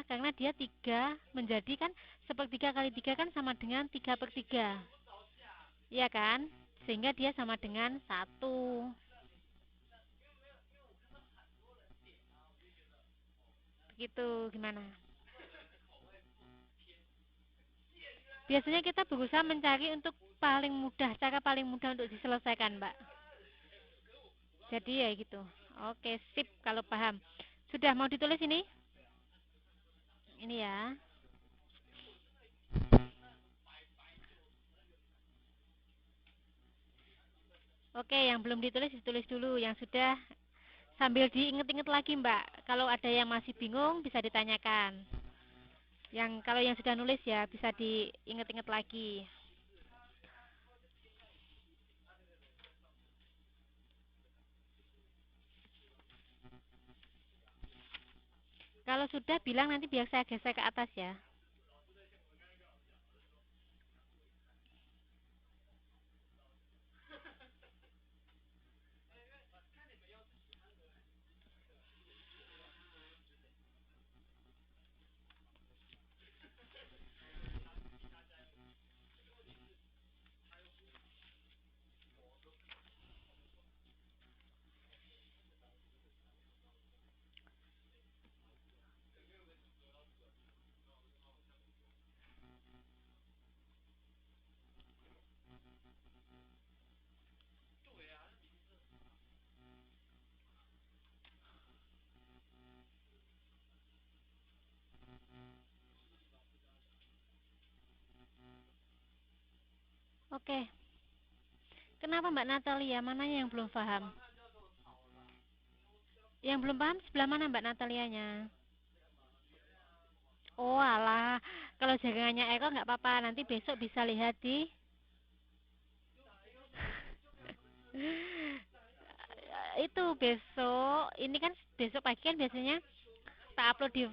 karena dia 3 menjadi kan sepertiga kali 3 kan sama dengan 3/3. Iya kan? Sehingga dia sama dengan 1. Begitu, gimana? Biasanya kita berusaha mencari untuk paling mudah, cara paling mudah untuk diselesaikan, Mbak. Jadi ya gitu. Oke, sip kalau paham. Sudah mau ditulis ini? Ini ya. Oke, yang belum ditulis ditulis dulu, yang sudah sambil diinget-inget lagi, Mbak. Kalau ada yang masih bingung bisa ditanyakan. Yang kalau yang sudah nulis ya bisa diinget-inget lagi. Kalau sudah bilang nanti biar saya geser ke atas ya. Oke. Kenapa Mbak Natalia? Mananya yang belum paham? Yang belum paham sebelah mana Mbak Natalianya? Oh alah, kalau jaringannya Eko nggak apa-apa. Nanti besok bisa lihat di itu besok. Ini kan besok pagi kan biasanya tak upload di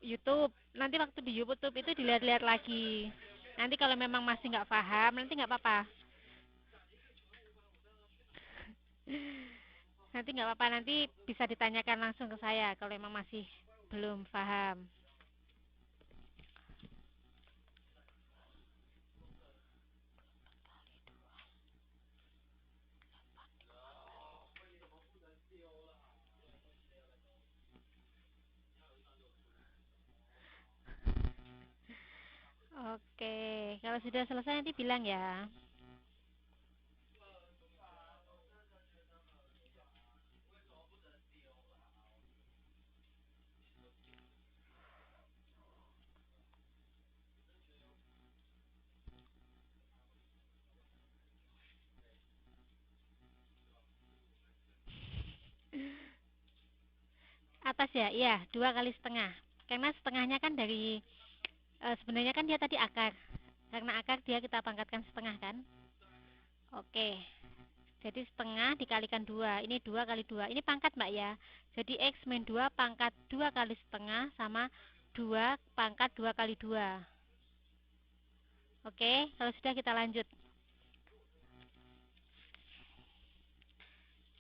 YouTube. Nanti waktu di YouTube itu dilihat-lihat lagi. Nanti kalau memang masih nggak paham, nanti nggak apa-apa. Nanti nggak apa-apa, nanti bisa ditanyakan langsung ke saya kalau memang masih belum paham. Oke, kalau sudah selesai nanti bilang ya. Atas ya, iya, 2 kali setengah. Karena setengahnya kan dari sebenarnya kan dia tadi akar. Karena akar dia kita pangkatkan setengah kan. Oke, jadi setengah dikalikan 2. Ini 2 kali 2. Ini pangkat mbak ya. Jadi X min 2 pangkat 2 kali setengah sama 2 pangkat 2 kali 2. Oke, kalau sudah kita lanjut.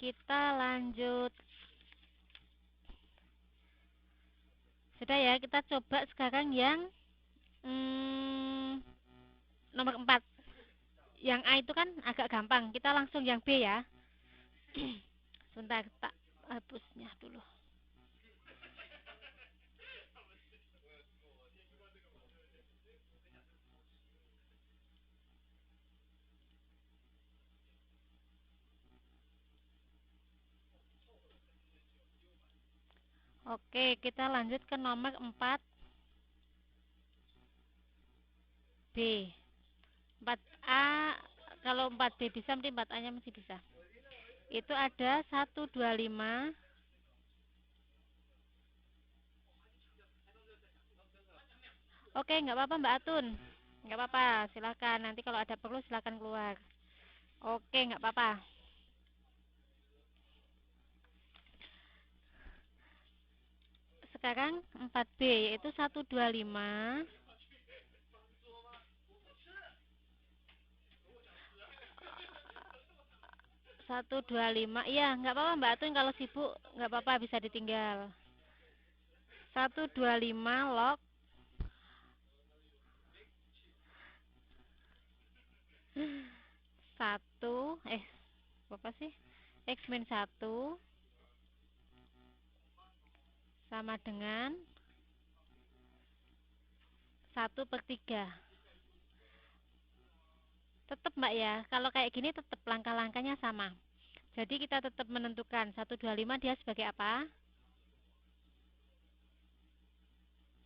Kita lanjut. Sudah ya, kita coba sekarang yang hmm, nomor 4. Yang A itu kan agak gampang. Kita langsung yang B ya. Sebentar, tak hapusnya dulu. Oke, kita lanjut ke nomor 4B. 4A, kalau 4B bisa, nanti 4A-nya masih bisa. Itu ada 125. Oke, nggak apa-apa Mbak Atun. Nggak apa-apa, silakan. Nanti kalau ada perlu silakan keluar. Oke, nggak apa-apa. Sekarang 4B yaitu 125. 125. Iya, nggak apa-apa Mbak Atun, kalau sibuk nggak apa-apa bisa ditinggal. 125 log 1 berapa sih? X min 1 sama dengan 1/3. Tetap Mbak ya, kalau kayak gini tetap langkah-langkahnya sama. Jadi kita tetap menentukan 125 dia sebagai apa?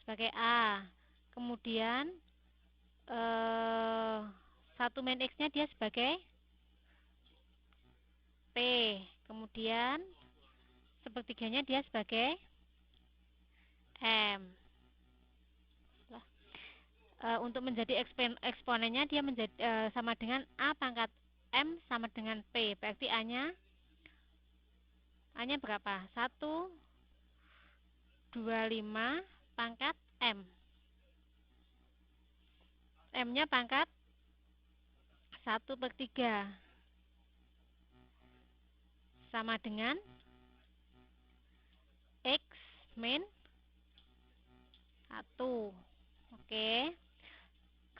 Sebagai A. Kemudian 1 min X nya dia sebagai P. Kemudian sepertiganya dia sebagai M. Untuk menjadi eksponennya dia menjadi sama dengan A pangkat M sama dengan P. Berarti A nya berapa? 125 pangkat M. M nya pangkat 1/3 sama dengan X min 1. Oke.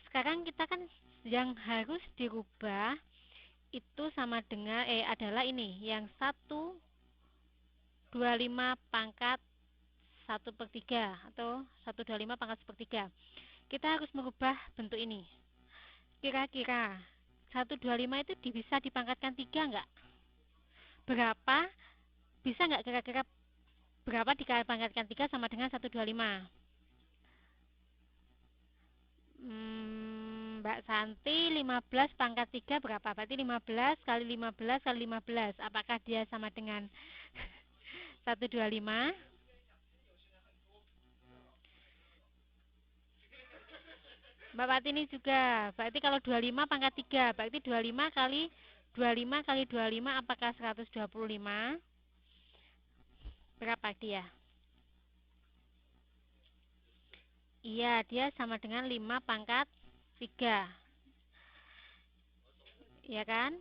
Sekarang kita kan yang harus dirubah itu sama dengan adalah ini yang 125 pangkat 1/3 atau 125 pangkat 1/3. Kita harus merubah bentuk ini. Kira-kira 125 itu bisa dipangkatkan 3 enggak? Berapa? Bisa enggak kira-kira berapa dipangkatkan 3 sama dengan 125? Mbak Santi, 15 pangkat 3 berapa? Berarti 15 kali 15 kali 15. Apakah dia sama dengan 125? Mbak Patini juga. Berarti kalau 25 pangkat 3, berarti 25 kali 25 apakah 125? Berapa dia? Iya, dia sama dengan 5 pangkat 3. Ya kan?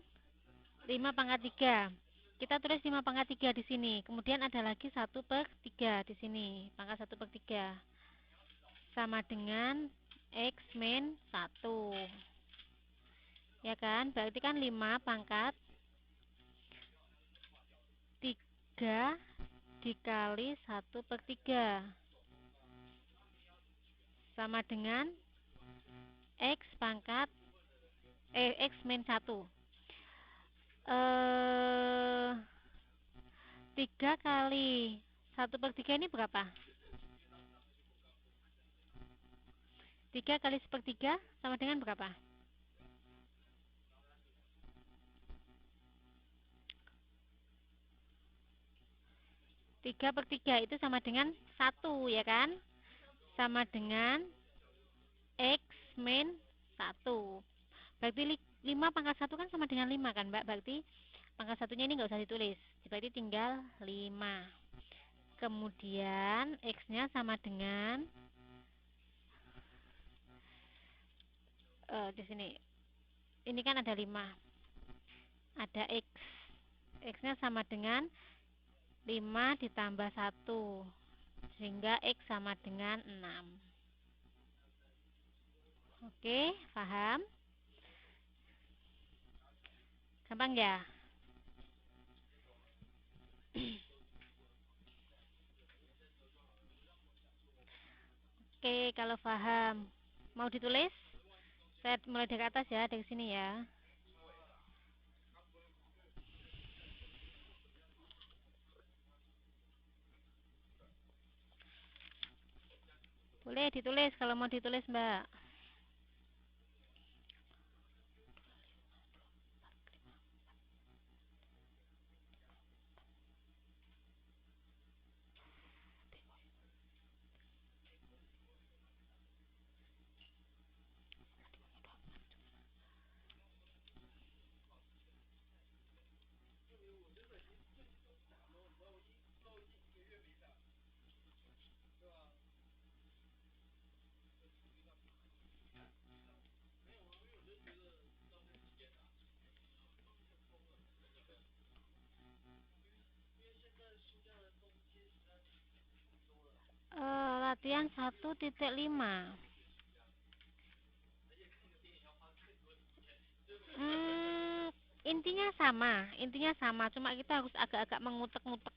5 pangkat 3. Kita tulis 5 pangkat 3 di sini. Kemudian ada lagi 1/3 di sini. Pangkat 1/3. Sama dengan X min 1. Ya kan? Berarti kan 5 pangkat 3 dikali 1/3. Sama dengan X pangkat X min 1. 3 kali 1/3 ini berapa? 3 kali 1/3 sama dengan berapa? 3/3 itu sama dengan 1, ya kan? Sama dengan X min 1. Berarti 5 pangkat 1 kan sama dengan 5 kan Mbak? Berarti pangkat satunya ini nggak usah ditulis. Berarti tinggal 5. Kemudian X nya sama dengan di sini. Ini kan ada 5. Ada X. X nya sama dengan 5 ditambah 1. Sehingga X sama dengan 6. Oke, paham? Gampang ya? Oke, kalau paham mau ditulis? Saya mulai dari atas ya, dari sini ya. Boleh ditulis kalau mau ditulis, Mbak. latihan 1.5. Hmm, intinya sama, cuma kita harus agak-agak mengutek-ngutek.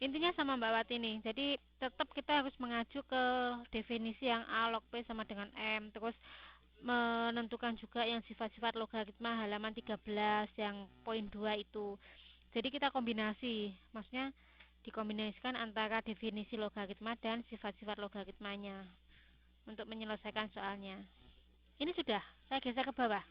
Intinya sama Mbak Wati nih. Jadi tetap kita harus mengacu ke definisi yang A log P sama dengan M. Terus menentukan juga yang sifat-sifat logaritma halaman 13 yang poin 2 itu. Jadi kita kombinasi, maksudnya dikombinasikan antara definisi logaritma dan sifat-sifat logaritmanya untuk menyelesaikan soalnya. Ini sudah, saya geser ke bawah.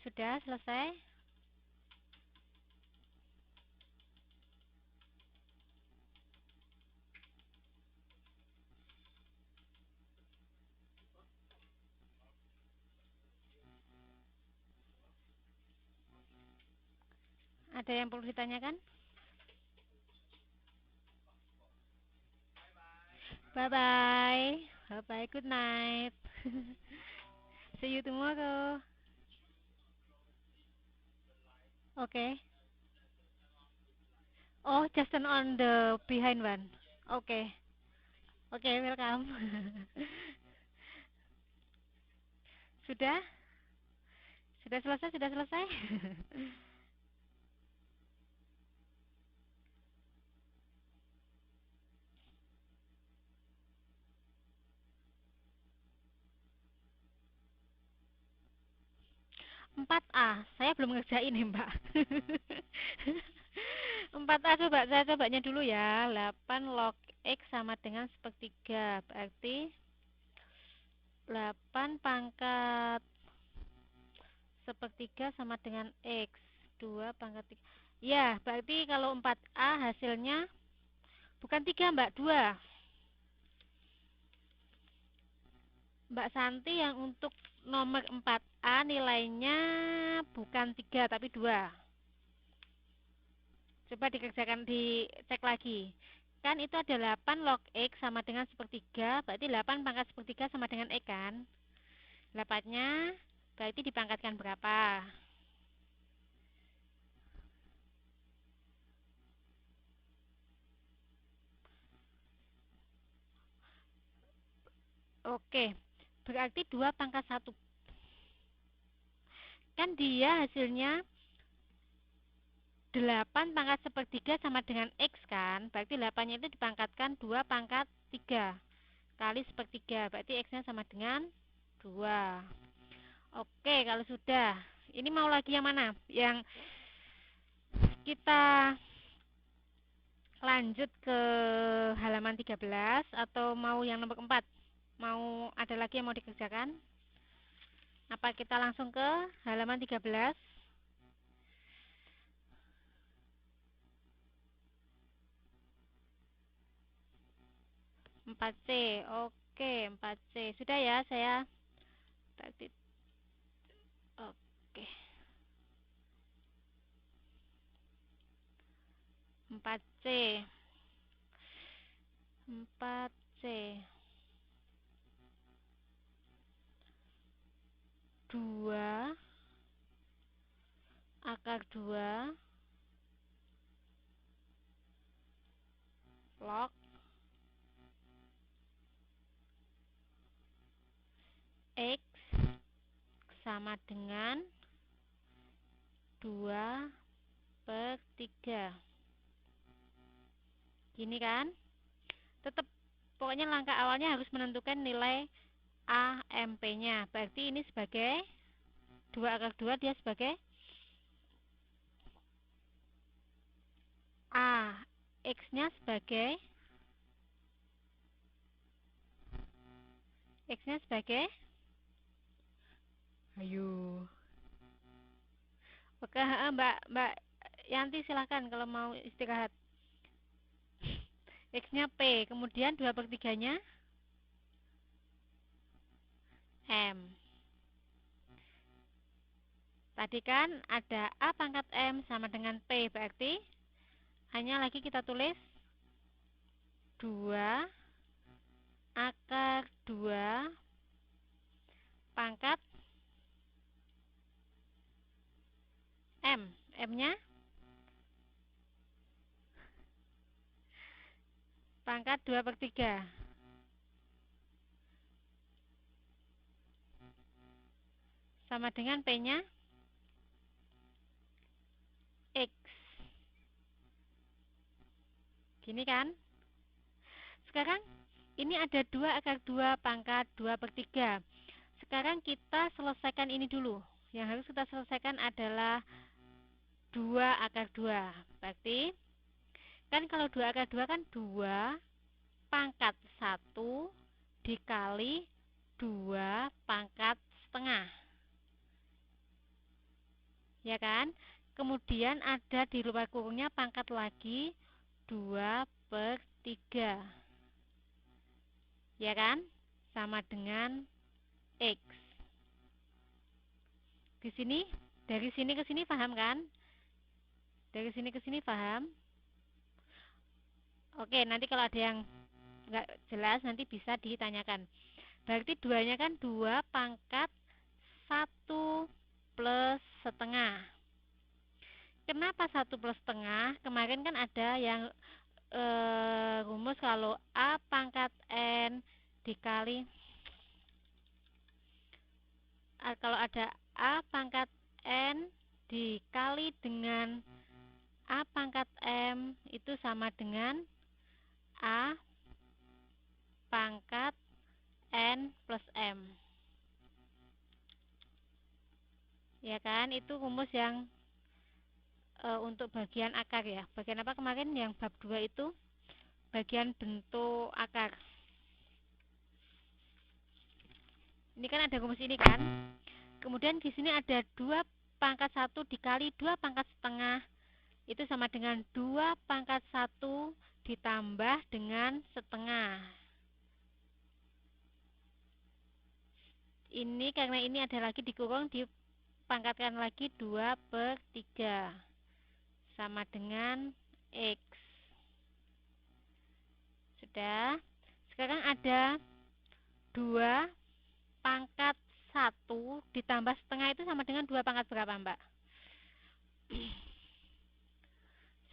Sudah selesai? Ada yang perlu ditanyakan? Bye bye. Bye bye, good night. See you tomorrow. Okay. Oh, just turn on the behind one. Okay. Okay, welcome. Sudah? Sudah selesai? Sudah selesai? 4A. Saya belum ngerjain nih, Mbak. 4A coba saya cobanya dulu ya. 8 log X sama dengan sepertiga. Berarti 8 pangkat sepertiga sama dengan X. 2 pangkat 3. Ya, berarti kalau 4A hasilnya bukan 3, Mbak, 2. Mbak Santi yang untuk nomor 4A nilainya bukan 3 tapi 2. Coba dikerjakan, dicek lagi. Kan itu ada 8 log X sama dengan sepertiga, berarti 8 pangkat sepertiga sama dengan X kan? 8-nya berarti dipangkatkan berapa? Oke, berarti 2 pangkat 1. Kan dia hasilnya 8 pangkat sepertiga sama dengan X kan? Berarti 8-nya itu dipangkatkan 2 pangkat 3 kali sepertiga, berarti X-nya sama dengan 2. Oke, kalau sudah, ini mau lagi yang mana? Yang kita lanjut ke halaman 13 atau mau yang nomor 4? Mau ada lagi yang mau dikerjakan? Apa kita langsung ke halaman 13? 4C. Oke, 4C. Sudah ya, saya berarti oke. 4C. 4C. 2 akar 2 log X sama dengan 2 per 3. Gini kan? Tetap pokoknya langkah awalnya harus menentukan nilai AMP-nya. Berarti ini sebagai 2 akar 2, dia sebagai A. X-nya sebagai X-nya sebagai, ayo. Oke, Mbak Yanti silahkan kalau mau istirahat. X-nya P, kemudian 2/3-nya M. Tadi kan ada A pangkat M sama dengan P, berarti hanya lagi kita tulis 2 akar 2 pangkat M. M-nya pangkat 2/3 sama dengan P-nya X. Gini kan? Sekarang ini ada 2 akar 2 pangkat 2/3. Sekarang kita selesaikan ini dulu. Yang harus kita selesaikan adalah 2 akar 2. Berarti kan kalau 2 akar 2 kan 2 pangkat 1 dikali 2 pangkat setengah. Ya kan? Kemudian ada di luar kurungnya pangkat lagi 2/3. Ya kan? Sama dengan X. Di sini, dari sini ke sini paham kan? Dari sini ke sini paham? Oke, nanti kalau ada yang nggak jelas nanti bisa ditanyakan. Berarti 2-nya kan 2 pangkat 1 plus setengah. Kenapa 1 plus setengah? Kemarin kan ada yang rumus kalau A pangkat N dikali, kalau ada A pangkat N dikali dengan A pangkat M itu sama dengan A pangkat N plus M. Ya kan? Itu rumus yang untuk bagian akar ya. Bagian apa kemarin yang bab 2 itu? Bagian bentuk akar. Ini kan ada rumus ini kan? Kemudian di sini ada 2 pangkat 1 dikali 2 pangkat setengah. Itu sama dengan 2 pangkat 1 ditambah dengan setengah. Ini karena ini ada lagi dikurung, dipangkatkan lagi 2/3 sama dengan X. Sudah. Sekarang ada 2 pangkat 1 ditambah setengah itu sama dengan 2 pangkat berapa, Mbak?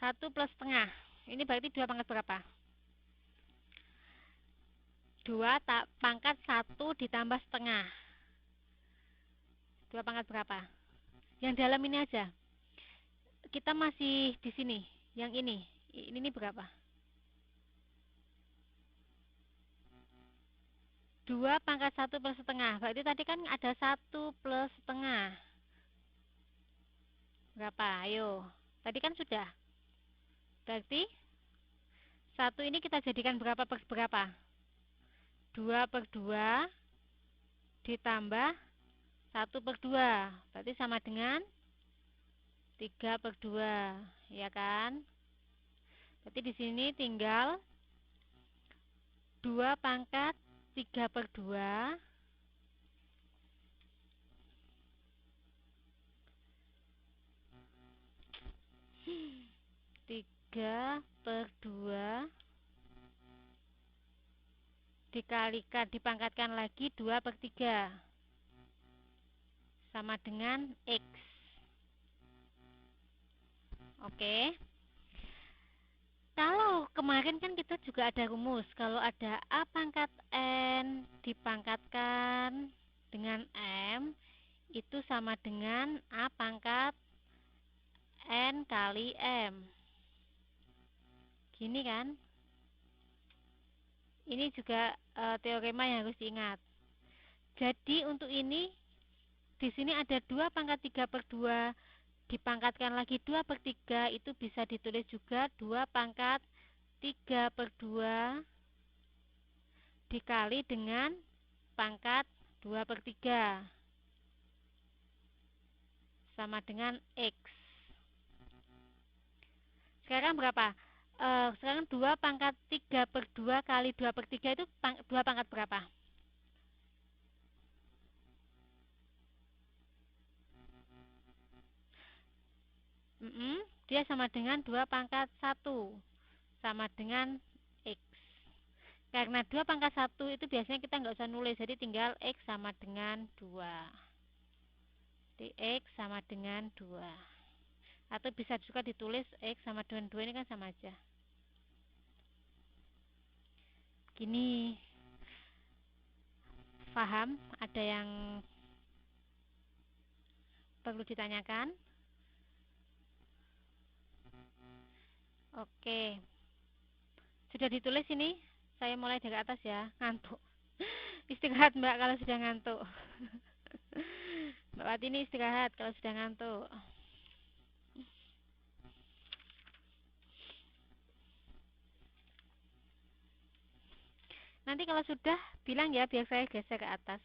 1 plus setengah. Ini berarti 2 pangkat berapa? 2 pangkat 1 ditambah setengah. 2 pangkat berapa? Yang dalam ini aja. Kita masih di sini. Yang ini. Ini berapa? 2 pangkat 1 plus setengah. Berarti tadi kan ada 1 plus setengah. Berapa? Ayo. Tadi kan sudah. Berarti 1 ini kita jadikan berapa per berapa? 2/2 ditambah 1/2. Berarti sama dengan 3/2. Ya kan? Berarti di sini tinggal 2 pangkat 3/2 3/2 dikalikan dipangkatkan lagi 2/3 sama dengan X. Oke. Kalau kemarin kan kita juga ada rumus, kalau ada A pangkat N dipangkatkan dengan M itu sama dengan A pangkat N kali M. Gini kan? Ini juga teorema yang harus diingat. Jadi untuk ini di sini ada 2 pangkat 3/2 dipangkatkan lagi 2/3, itu bisa ditulis juga 2 pangkat 3/2 dikali dengan pangkat 2/3 sama dengan X. Sekarang berapa? Sekarang 2 pangkat 3/2 kali 2/3 itu 2 pangkat berapa? Dia sama dengan 2 pangkat 1 sama dengan X. Karena 2 pangkat 1 itu biasanya kita nggak usah nulis, jadi tinggal X sama dengan 2. Jadi X sama dengan 2. Atau bisa juga ditulis X sama dengan 2, ini kan sama aja. Gini, paham? Ada yang perlu ditanyakan? Oke. Sudah ditulis ini? Saya mulai dari atas ya, ngantuk. Istirahat Mbak kalau sudah ngantuk. Mbak Wati ini istirahat kalau sudah ngantuk. Nanti kalau sudah bilang ya, biar saya geser ke atas.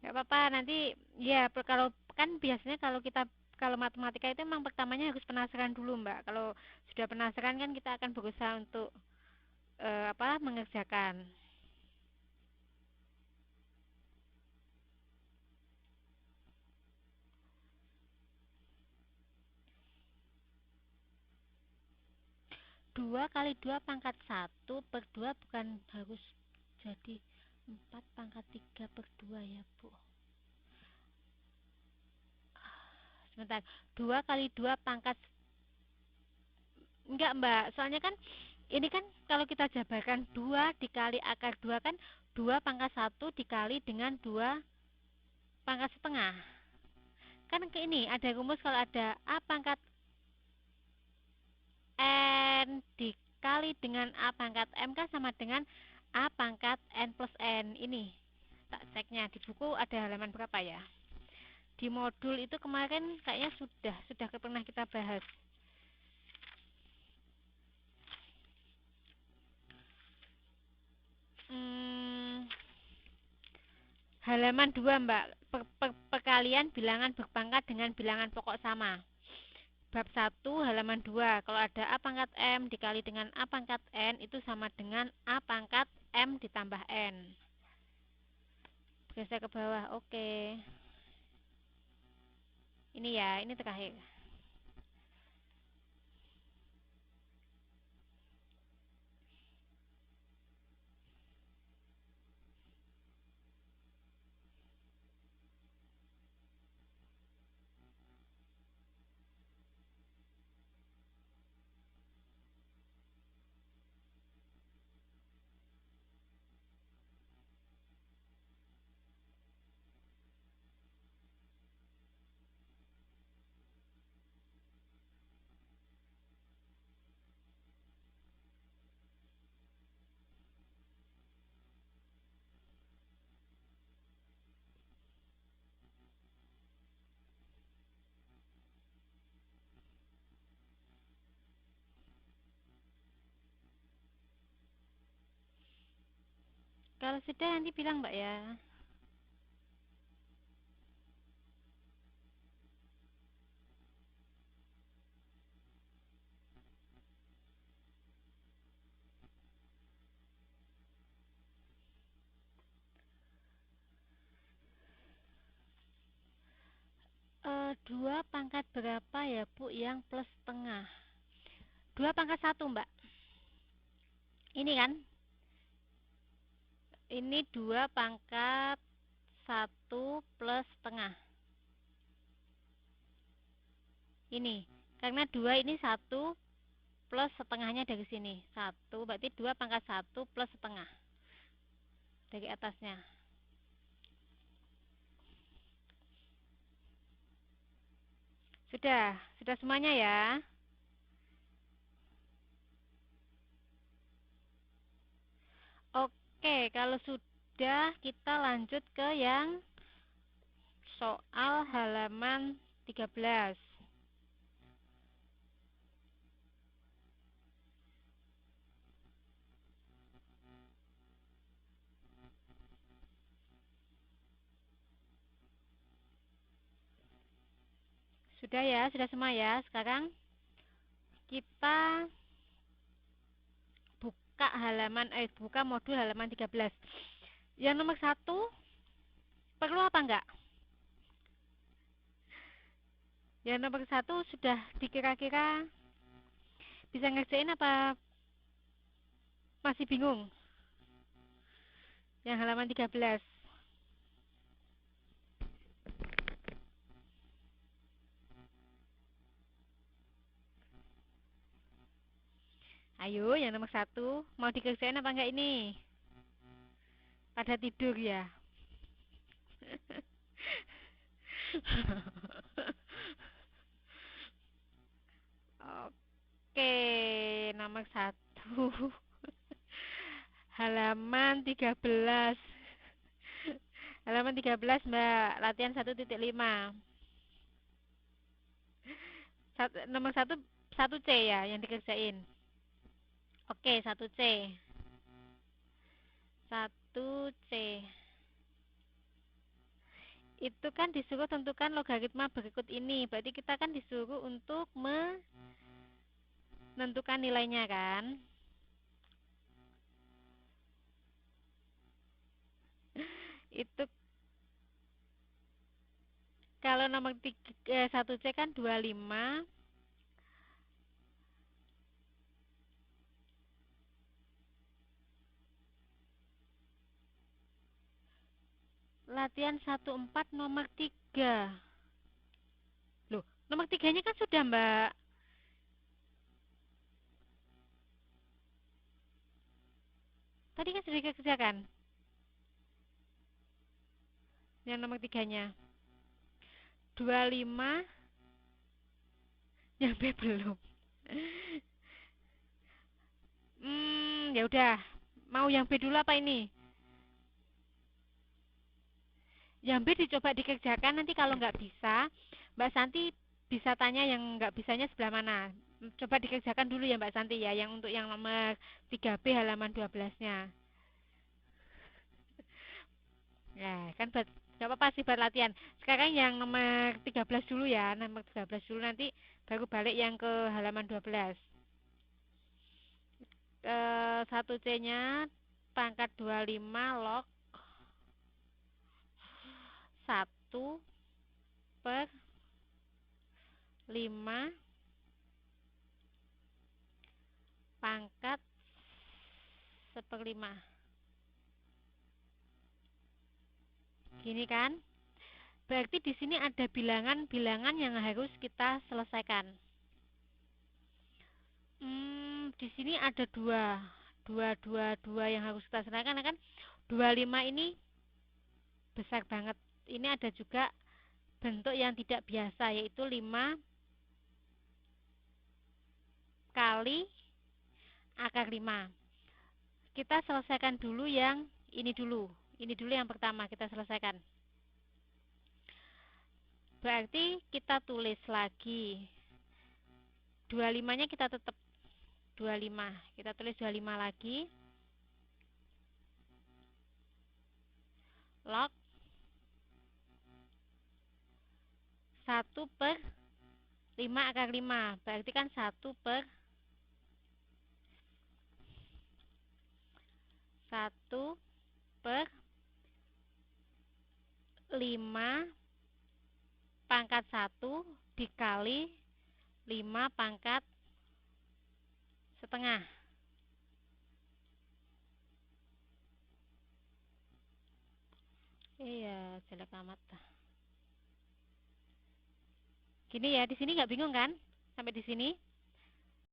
Gak apa-apa, nanti ya kalau kan biasanya kalau matematika itu memang pertamanya harus penasaran dulu Mbak. Kalau sudah penasaran kan kita akan berusaha untuk mengerjakan. Dua kali 2 pangkat 1/2 bukan harus jadi 4 pangkat 3/2 ya Bu. Sebentar, 2 kali 2 pangkat, enggak Mbak, soalnya kan ini kan kalau kita jabarkan 2 dikali akar 2 kan 2 pangkat 1 dikali dengan 2 pangkat setengah. Kan ke ini ada rumus, kalau ada A pangkat N dikali dengan A pangkat M kan sama dengan A pangkat N plus N. Ini tak ceknya di buku ada halaman berapa ya? Di modul itu kemarin kayaknya sudah pernah kita bahas. Halaman 2 Mbak, perkalian bilangan berpangkat dengan bilangan pokok sama. Bab 1 halaman 2, kalau ada A pangkat M dikali dengan A pangkat N itu sama dengan A pangkat M ditambah N. Geser ke bawah, oke. Ini ya, ini terakhir. Kalau sudah nanti bilang Mbak ya. Dua pangkat berapa ya Bu yang plus setengah? 2 pangkat 1 Mbak. Ini kan? Ini 2 pangkat 1 plus setengah. Ini, karena 2 ini 1 plus setengahnya dari sini. 1 berarti 2 pangkat 1 plus setengah dari atasnya. Sudah semuanya ya. Oke, kalau sudah kita lanjut ke yang soal halaman 13. Sudah ya, sudah semua ya. Sekarang kita buka modul halaman 13. Yang nomor 1 perlu apa enggak? Yang nomor 1 sudah dikira-kira bisa ngerjain apa masih bingung? Yang halaman 13. Ayo, yang nomor 1 mau dikerjain apa enggak ini? Pada tidur ya. Oke, nomor 1 halaman 13. Halaman 13 Mbak, latihan 1.5. Nomor 1 C ya yang dikerjain. Oke, 1C. 1C. Itu kan disuruh tentukan logaritma berikut ini. Berarti kita kan disuruh untuk menentukan nilainya kan. Itu kalau nomor 1C kan 25. Latihan 14 nomor 3. Loh, nomor 3-nya kan sudah, Mbak. Tadi kan sudah dikerjakan. Yang nomor 3-nya. 25 yang B belum. Ya udah. Mau yang B dulu apa ini? Yang B dicoba dikerjakan, nanti kalau nggak bisa, Mbak Santi bisa tanya yang nggak bisanya sebelah mana. Coba dikerjakan dulu ya Mbak Santi ya, yang untuk yang nomor 3B halaman 12-nya. Ya, kan buat nggak apa-apa sih buat latihan. Sekarang yang nomor 13 dulu ya, nomor 13 dulu, nanti baru balik yang ke halaman 12. 1C-nya pangkat 25 log 1 per 5 pangkat 1/5. Gini kan? Berarti di sini ada bilangan-bilangan yang harus kita selesaikan. Di sini ada dua yang harus kita selesaikan kan? 25 ini besar banget. Ini ada juga bentuk yang tidak biasa, yaitu 5 kali akar 5. Kita selesaikan dulu yang ini dulu. Ini dulu yang pertama kita selesaikan. Berarti kita tulis lagi 25-nya kita tetap 25. Kita tulis 25 lagi. Log 1 per 5 akar 5. Berarti kan 1 per 1 per 5 pangkat 1 dikali 5 pangkat setengah. Iya, jelek amat. Gini ya, di sini nggak bingung kan? Sampai di sini?